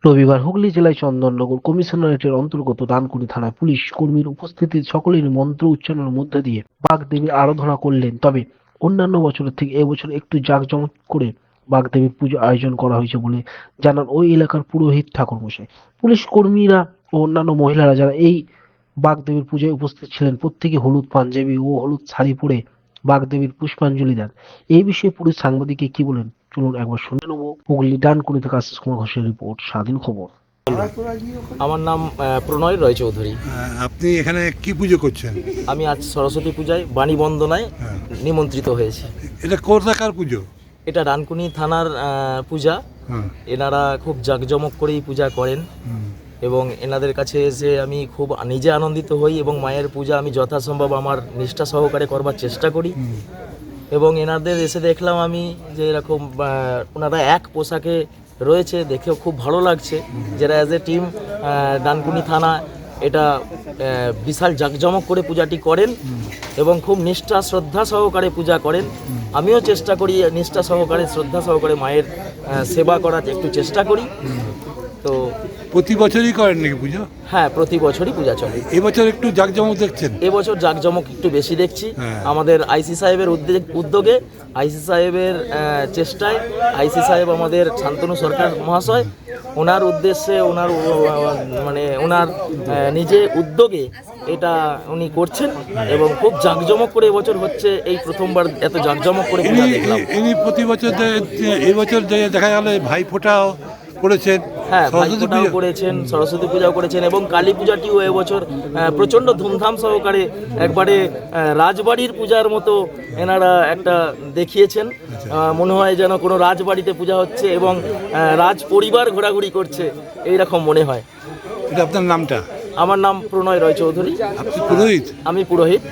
রবিবার হুগলি জেলায় চন্দননগর কমিশনারেটের অন্তর্গত ডানকুনি থানায় পুলিশ কর্মীর উপস্থিতিতে সকলেরই মন্ত্র উচ্চারণের মধ্য দিয়ে বাগদেবীর আরাধনা করলেন। তবে অন্যান্য বছরের থেকে এবছর একটু জাঁকজমক করে বাগদেবীর পুজো আয়োজন করা হয়েছে বলে জানান ওই এলাকার পুরোহিত ঠাকুরমশাই। পুলিশ কর্মীরা ও অন্যান্য মহিলারা যারা এই বাগদেবীর পুজোয় উপস্থিত ছিলেন প্রত্যেকে হলুদ পাঞ্জাবি ও হলুদ শাড়ি পরে বাগদেবীর পুষ্পাঞ্জলি দেন। এই বিষয়ে পুলিশ সাংবাদিককে কি বলেন চলুন একবার শুনে নেব। হুগলি ডানকুনি থেকে আশিস কুমার ঘোষের রিপোর্ট, স্বাধীন খবর। আমার নাম প্রণয় রয় চৌধুরী। আপনি এখানে কি পুজো করছেন? আমি আজ সরস্বতী পূজায় বাণী বন্দনায় নিমন্ত্রিত হয়েছি। এটা কোথাকার পুজো? এটা ডানকুনি থানার পূজা। এনারা খুব জাঁকজমক করেই পূজা করেন এবং এনাদের কাছে এসে আমি খুব নিজে আনন্দিত হই এবং মায়ের পূজা আমি যথাসম্ভব আমার নিষ্ঠা সহকারে করবার চেষ্টা করি। এবং এনাদের এসে দেখলাম আমি যে এরকম ওনারা এক পোশাকে রয়েছে, দেখেও খুব ভালো লাগছে। যারা অ্যাজ এ টিম ডানকুনি থানা এটা বিশাল জাঁকজমক করে পূজাটি করেন এবং খুব নিষ্ঠা শ্রদ্ধা সহকারে পূজা করেন। আমিও চেষ্টা করি নিষ্ঠা সহকারে শ্রদ্ধা সহকারে মায়ের সেবা করার একটু চেষ্টা করি। তো প্রতি বছরই করেন নাকি পুজো? হ্যাঁ, প্রতি বছরই পূজা চলে। এবছর একটু জাঁকজমক দেখছেন? এবছর জাঁকজমক একটু বেশি দেখছি। হ্যাঁ। আমাদের আইসি সাহেবের উদ্যোগে, আইসি সাহেবের চেষ্টায়, আইসি সাহেব আমাদের শান্তনু সরকার মহাশয়, ওনার উদ্দেশ্যে ওনার নিজে উদ্যোগে এটা উনি করছেন এবং খুব জাঁকজমক করে এবছর হচ্ছে। এই প্রথমবার এত জাঁকজমক করে পূজা দেখলাম। ইনি প্রতি বছর এবছর দেখা গেল ভাইফোঁটাও করেছেন। হ্যাঁ, ভাইফোঁটাও করেছেন, সরস্বতী পূজাও করেছেন এবং কালী পূজাটিও এবছর প্রচণ্ড ধুমধাম সহকারে একবারে রাজবাড়ির পূজার মতো এনারা একটা দেখিয়েছেন। মনে হয় যেন কোনো রাজবাড়িতে পূজা হচ্ছে এবং রাজ পরিবার ঘোরাঘুরি করছে, এইরকম মনে হয়। এটা আপনার নামটা? আমার নাম প্রণয় রয় চৌধুরী। আপনি পুরোহিত? আমি পুরোহিত।